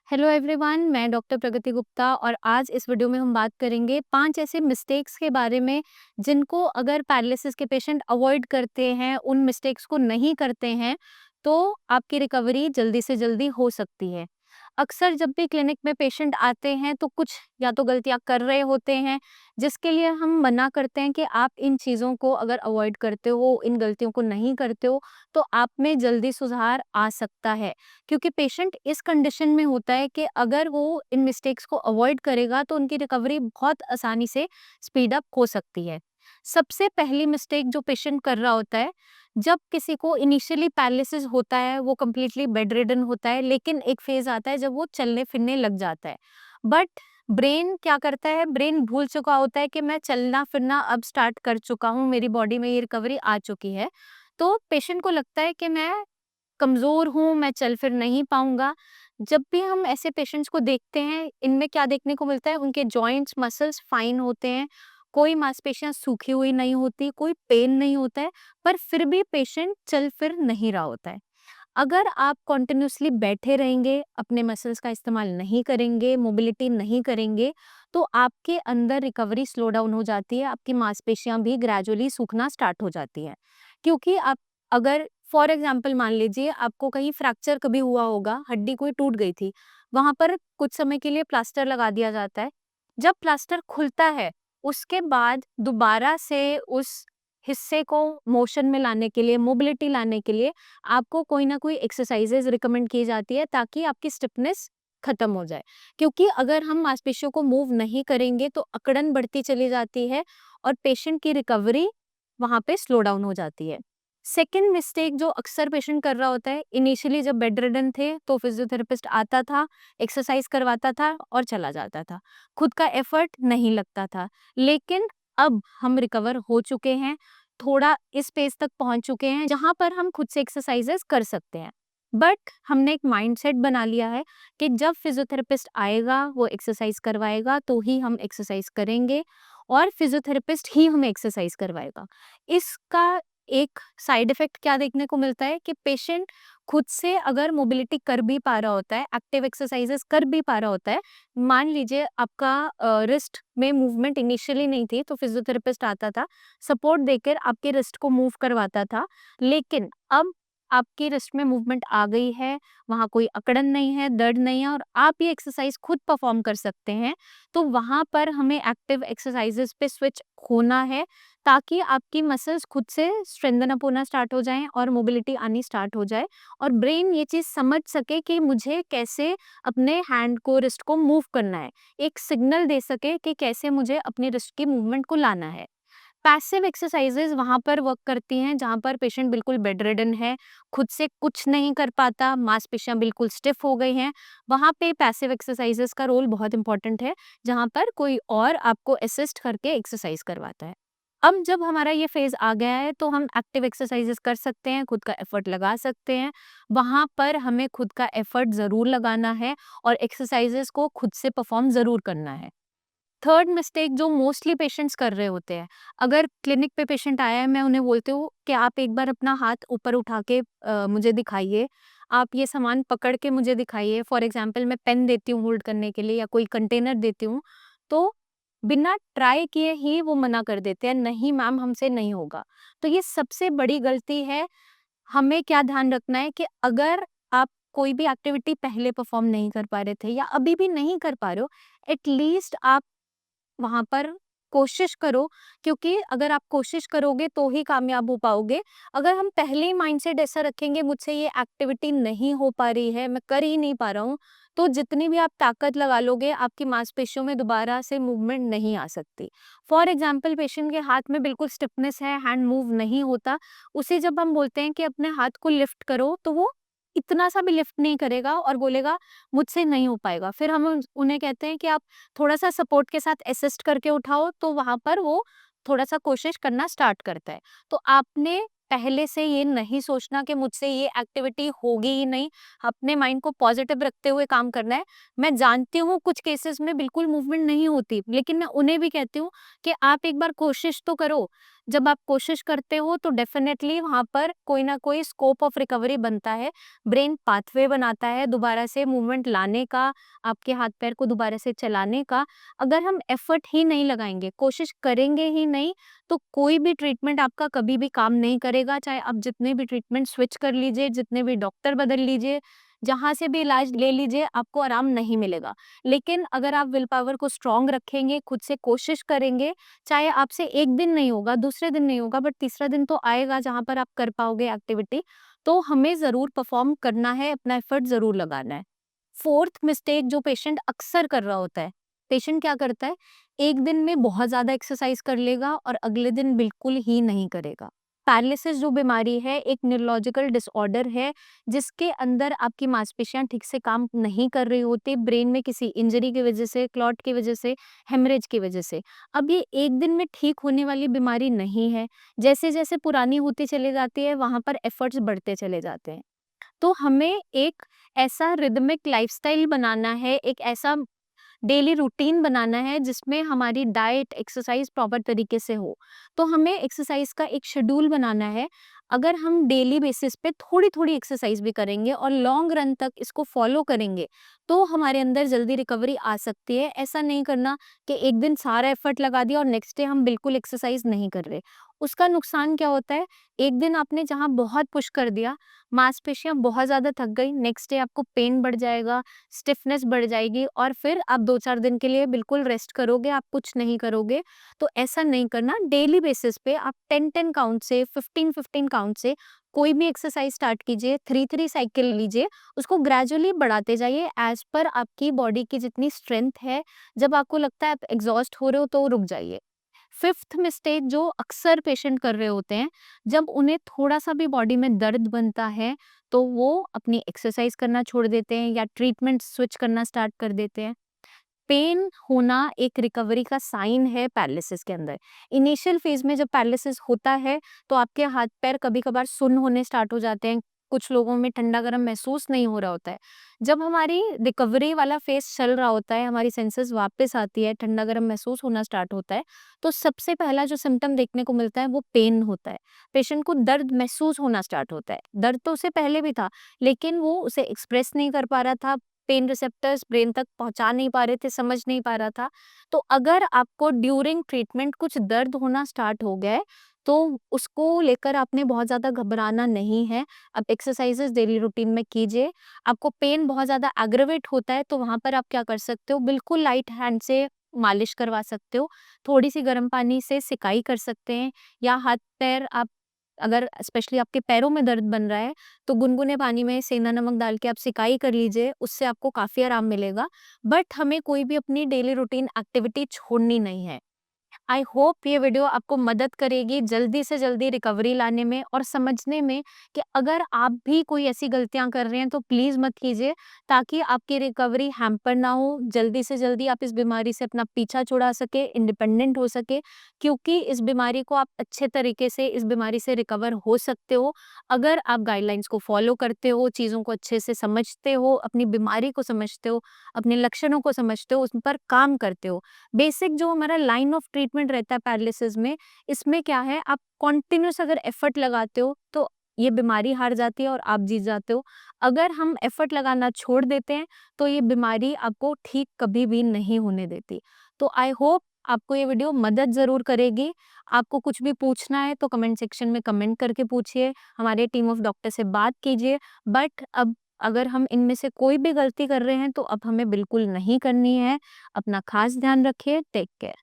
Hello everyone, मैं doctor प्रगति गुप्ता और आज इस वीडियो में हम बात करेंगे 5 ऐसे मिस्टेक्स के बारे में जिनको अगर पैरालिसिस के पेशेंट अवॉइड करते हैं, उन मिस्टेक्स को नहीं करते हैं, तो आपकी रिकवरी जल्दी से जल्दी हो सकती है। अक्सर जब भी क्लिनिक में पेशेंट आते हैं तो कुछ या तो गलतियाँ कर रहे होते हैं, जिसके लिए हम मना करते हैं कि आप इन चीज़ों को अगर अवॉइड करते हो, इन गलतियों को नहीं करते हो, तो आप में जल्दी सुधार आ सकता है। क्योंकि पेशेंट इस कंडीशन में होता है कि अगर वो इन मिस्टेक्स को अवॉइड करेगा तो उनकी रिकवरी बहुत आसानी से स्पीड अप हो सकती है। सबसे पहली मिस्टेक जो पेशेंट कर रहा होता है, जब किसी को इनिशियली पैरालिसिस होता है, वो कंप्लीटली बेड रिडन होता है, लेकिन एक फेज आता है जब वो चलने फिरने लग जाता है। बट ब्रेन क्या करता है, ब्रेन भूल चुका होता है कि मैं चलना फिरना अब स्टार्ट कर चुका हूँ, मेरी बॉडी में ये रिकवरी आ चुकी है। तो पेशेंट को लगता है कि मैं कमज़ोर हूँ, मैं चल फिर नहीं पाऊँगा। जब भी हम ऐसे पेशेंट्स को देखते हैं, इनमें क्या देखने को मिलता है, उनके जॉइंट्स, मसल्स फाइन होते हैं, कोई मांसपेशियाँ सूखी हुई नहीं होती, कोई पेन नहीं होता है, पर फिर भी पेशेंट चल फिर नहीं रहा होता है। अगर आप कंटिन्यूअसली बैठे रहेंगे, अपने मसल्स का इस्तेमाल नहीं करेंगे, मोबिलिटी नहीं करेंगे, तो आपके अंदर रिकवरी स्लो डाउन हो जाती है, आपकी मांसपेशियाँ भी ग्रेजुअली सूखना स्टार्ट हो जाती हैं। क्योंकि आप अगर फॉर एग्ज़ाम्पल मान लीजिए आपको कहीं फ्रैक्चर कभी हुआ होगा, हड्डी कोई टूट गई थी, वहाँ पर कुछ समय के लिए प्लास्टर लगा दिया जाता है। जब प्लास्टर खुलता है, उसके बाद दोबारा से उस हिस्से को मोशन में लाने के लिए, मोबिलिटी लाने के लिए आपको कोई ना कोई एक्सरसाइजेज रिकमेंड की जाती है ताकि आपकी स्टिफनेस खत्म हो जाए। क्योंकि अगर हम मांसपेशियों को मूव नहीं करेंगे तो अकड़न बढ़ती चली जाती है और पेशेंट की रिकवरी वहाँ पे स्लो डाउन हो जाती है। सेकंड मिस्टेक जो अक्सर पेशेंट कर रहा होता है, इनिशियली जब बेड रिडन थे तो फिजियोथेरेपिस्ट आता था, एक्सरसाइज करवाता था और चला जाता था। खुद का एफर्ट नहीं लगता था। लेकिन अब हम रिकवर हो चुके हैं, थोड़ा इस पेस तक पहुंच चुके हैं जहां पर हम खुद से एक्सरसाइजेस कर सकते हैं। बट हमने एक माइंडसेट बना लिया है कि जब फिजियोथेरेपिस्ट आएगा, वो एक्सरसाइज करवाएगा तो ही हम एक्सरसाइज करेंगे और फिजियोथेरेपिस्ट ही हमें एक्सरसाइज करवाएगा। इसका एक साइड इफेक्ट क्या देखने को मिलता है कि पेशेंट खुद से अगर मोबिलिटी कर भी पा रहा होता है, एक्टिव एक्सरसाइजेस कर भी पा रहा होता है, मान लीजिए आपका रिस्ट में मूवमेंट इनिशियली नहीं थी तो फिजियोथेरेपिस्ट आता था, सपोर्ट देकर आपके रिस्ट को मूव करवाता था, लेकिन अब आपकी रिस्ट में मूवमेंट आ गई है, वहाँ कोई अकड़न नहीं है, दर्द नहीं है और आप ये एक्सरसाइज खुद परफॉर्म कर सकते हैं, तो वहाँ पर हमें एक्टिव एक्सरसाइजेस पे स्विच होना है ताकि आपकी मसल्स खुद से स्ट्रेंथन अप होना स्टार्ट हो जाएँ और मोबिलिटी आनी स्टार्ट हो जाए और ब्रेन ये चीज़ समझ सके कि मुझे कैसे अपने हैंड को, रिस्ट को मूव करना है। एक सिग्नल दे सके कि कैसे मुझे अपनी रिस्ट की मूवमेंट को लाना है। पैसिव एक्सरसाइजेज़ वहाँ पर वर्क करती हैं जहाँ पर पेशेंट बिल्कुल बेड रिडन है, खुद से कुछ नहीं कर पाता, मांसपेशियाँ बिल्कुल स्टिफ हो गई हैं, वहाँ पे पैसिव एक्सरसाइजेज़ का रोल बहुत इम्पोर्टेंट है, जहाँ पर कोई और आपको असिस्ट करके एक्सरसाइज करवाता है। अब जब हमारा ये फेज़ आ गया है तो हम एक्टिव एक्सरसाइजेज़ कर सकते हैं, खुद का एफर्ट लगा सकते हैं, वहाँ पर हमें खुद का एफर्ट ज़रूर लगाना है और एक्सरसाइजेज़ को खुद से परफॉर्म ज़रूर करना है। थर्ड मिस्टेक जो मोस्टली पेशेंट्स कर रहे होते हैं, अगर क्लिनिक पे पेशेंट आया है, मैं उन्हें बोलती हूँ कि आप एक बार अपना हाथ ऊपर उठा के मुझे दिखाइए, आप ये सामान पकड़ के मुझे दिखाइए। फॉर एग्जांपल मैं पेन देती हूँ होल्ड करने के लिए या कोई कंटेनर देती हूँ, तो बिना ट्राई किए ही वो मना कर देते हैं, नहीं मैम हमसे नहीं होगा। तो ये सबसे बड़ी गलती है। हमें क्या ध्यान रखना है कि अगर आप कोई भी एक्टिविटी पहले परफॉर्म नहीं कर पा रहे थे या अभी भी नहीं कर पा रहे हो, एटलीस्ट आप वहाँ पर कोशिश करो, क्योंकि अगर आप कोशिश करोगे तो ही कामयाब हो पाओगे। अगर हम पहले ही माइंडसेट ऐसा रखेंगे मुझसे ये एक्टिविटी नहीं हो पा रही है, मैं कर ही नहीं पा रहा हूँ, तो जितनी भी आप ताकत लगा लोगे, आपकी मांसपेशियों में दोबारा से मूवमेंट नहीं आ सकती। फॉर एग्जाम्पल पेशेंट के हाथ में बिल्कुल स्टिफनेस है, हैंड मूव नहीं होता, उसे जब हम बोलते हैं कि अपने हाथ को लिफ्ट करो, तो वो इतना सा भी लिफ्ट नहीं करेगा और बोलेगा मुझसे नहीं हो पाएगा। फिर हम उन्हें कहते हैं कि आप थोड़ा-सा सपोर्ट के साथ असिस्ट करके उठाओ, तो वहाँ पर वो थोड़ा-सा कोशिश करना स्टार्ट करता है। तो आपने पहले से ये नहीं सोचना कि मुझसे ये एक्टिविटी होगी ही नहीं, अपने माइंड को पॉजिटिव रखते हुए काम करना है। मैं जानती हूँ कुछ केसेस में बिल्कुल मूवमेंट नहीं होती, लेकिन मैं उन्हें भी कहती हूँ कि आप एक बार कोशिश तो करो। जब आप कोशिश करते हो तो डेफ़िनेटली वहाँ पर कोई ना कोई स्कोप ऑफ रिकवरी बनता है। ब्रेन पाथवे बनाता है दोबारा से मूवमेंट लाने का, आपके हाथ-पैर को दोबारा से चलाने का। अगर हम एफर्ट ही नहीं लगाएँगे, कोशिश करेंगे ही नहीं, तो कोई भी ट्रीटमेंट आपका कभी भी काम नहीं करेगा। चाहे आप जितने भी ट्रीटमेंट स्विच कर लीजिए, जितने भी डॉक्टर बदल लीजिए, जहाँ से भी इलाज ले लीजिए, आपको आराम नहीं मिलेगा। लेकिन अगर आप विल पावर को स्ट्रॉन्ग रखेंगे, खुद से कोशिश करेंगे, चाहे आपसे 1 दिन नहीं होगा, दूसरे दिन नहीं होगा, बट तीसरा दिन तो आएगा जहाँ पर आप कर पाओगे एक्टिविटी, तो हमें ज़रूर परफ़ॉर्म करना है, अपना एफर्ट ज़रूर लगाना है। 4th मिस्टेक जो पेशेंट अक्सर कर रहा होता है, पेशेंट क्या करता है, एक दिन में बहुत ज़्यादा एक्सरसाइज़ कर लेगा और अगले दिन बिल्कुल ही नहीं करेगा। पैरालिसिस जो बीमारी है, एक न्यूरोलॉजिकल डिसऑर्डर है, जिसके अंदर आपकी मांसपेशियाँ ठीक से काम नहीं कर रही होती, ब्रेन में किसी इंजरी की वजह से, क्लॉट की वजह से, हेमरेज की वजह से। अब ये एक दिन में ठीक होने वाली बीमारी नहीं है, जैसे-जैसे पुरानी होती चली जाती है, वहाँ पर एफर्ट्स बढ़ते चले जाते हैं। तो हमें एक ऐसा रिदमिक लाइफ़स्टाइल बनाना है, एक ऐसा डेली रूटीन बनाना है जिसमें हमारी डाइट, एक्सरसाइज़ प्रॉपर तरीके से हो। तो हमें एक्सरसाइज़ का एक शेड्यूल बनाना है। अगर हम डेली बेसिस पे थोड़ी-थोड़ी एक्सरसाइज़ भी करेंगे और लॉन्ग रन तक इसको फ़ॉलो करेंगे, तो हमारे अंदर जल्दी रिकवरी आ सकती है। ऐसा नहीं करना कि एक दिन सारा एफर्ट लगा दिया और नेक्स्ट डे हम बिल्कुल एक्सरसाइज़ नहीं कर रहे। उसका नुकसान क्या होता है, एक दिन आपने जहाँ बहुत पुश कर दिया, मांसपेशियाँ बहुत ज़्यादा थक गई, नेक्स्ट डे आपको पेन बढ़ जाएगा, स्टिफनेस बढ़ जाएगी और फिर आप 2-4 दिन के लिए बिल्कुल रेस्ट करोगे, आप कुछ नहीं करोगे। तो ऐसा नहीं करना, डेली बेसिस पे आप 10-10 काउंट से, 15-15 काउंट से कोई भी एक्सरसाइज स्टार्ट कीजिए, 3-3 साइकिल लीजिए, उसको ग्रेजुअली बढ़ाते जाइए एज़ पर आपकी बॉडी की जितनी स्ट्रेंथ है। जब आपको लगता है आप एग्ज़ॉस्ट हो रहे हो तो रुक जाइए। 5th मिस्टेक जो अक्सर पेशेंट कर रहे होते हैं, जब उन्हें थोड़ा-सा भी बॉडी में दर्द बनता है, तो वो अपनी एक्सरसाइज करना छोड़ देते हैं या ट्रीटमेंट स्विच करना स्टार्ट कर देते हैं। पेन होना एक रिकवरी का साइन है पैरालिसिस के अंदर। इनिशियल फेज़ में जब पैरालिसिस होता है, तो आपके हाथ-पैर कभी-कभार सुन्न होने स्टार्ट हो जाते हैं, कुछ लोगों में ठंडा-गरम महसूस नहीं हो रहा होता है। जब हमारी रिकवरी वाला फेज़ चल रहा होता है, हमारी सेंसेस वापस आती है, ठंडा-गरम महसूस होना स्टार्ट होता है, तो सबसे पहला जो सिम्पटम देखने को मिलता है, वो पेन होता है। पेशेंट को दर्द महसूस होना स्टार्ट होता है। दर्द तो उसे पहले भी था, लेकिन वो उसे एक्सप्रेस नहीं कर पा रहा था, पेन रिसेप्टर्स ब्रेन तक पहुँचा नहीं पा रहे थे, समझ नहीं पा रहा था। तो अगर आपको ड्यूरिंग ट्रीटमेंट कुछ दर्द होना स्टार्ट हो गया है, तो उसको लेकर आपने बहुत ज़्यादा घबराना नहीं है। आप एक्सरसाइज़ेज़ डेली रूटीन में कीजिए। आपको पेन बहुत ज़्यादा एग्रवेट होता है, तो वहाँ पर आप क्या कर सकते हो, बिल्कुल लाइट हैंड से मालिश करवा सकते हो। थोड़ी-सी गर्म पानी से सिकाई कर सकते हैं या हाथ-पैर आप, अगर स्पेशली आपके पैरों में दर्द बन रहा है, तो गुनगुने पानी में सेंधा नमक डाल के आप सिकाई कर लीजिए, उससे आपको काफ़ी आराम मिलेगा। बट हमें कोई भी अपनी डेली रूटीन एक्टिविटी छोड़नी नहीं है। आई होप ये वीडियो आपको मदद करेगी जल्दी से जल्दी रिकवरी लाने में और समझने में कि अगर आप भी कोई ऐसी गलतियां कर रहे हैं तो प्लीज मत कीजिए, ताकि आपकी रिकवरी हैम्पर ना हो, जल्दी से जल्दी आप इस बीमारी से अपना पीछा छुड़ा सके, इंडिपेंडेंट हो सके। क्योंकि इस बीमारी को आप अच्छे तरीके से इस बीमारी से रिकवर हो सकते हो अगर आप गाइडलाइंस को फॉलो करते हो, चीज़ों को अच्छे से समझते हो, अपनी बीमारी को समझते हो, अपने लक्षणों को समझते हो, उस पर काम करते हो। बेसिक जो हमारा लाइन ऑफ ट्रीटमेंट रहता है पैरालिसिस में, इसमें क्या है, आप कंटिन्यूअस अगर एफर्ट लगाते हो तो ये बीमारी हार जाती है और आप जीत जाते हो। अगर हम एफर्ट लगाना छोड़ देते हैं तो ये बीमारी आपको ठीक कभी भी नहीं होने देती। तो आई होप आपको ये वीडियो मदद ज़रूर करेगी। आपको कुछ भी पूछना है तो कमेंट सेक्शन में कमेंट करके पूछिए, हमारे टीम ऑफ डॉक्टर से बात कीजिए। बट अब अगर हम इनमें से कोई भी गलती कर रहे हैं तो अब हमें बिल्कुल नहीं करनी है। अपना खास ध्यान रखिए। Take care.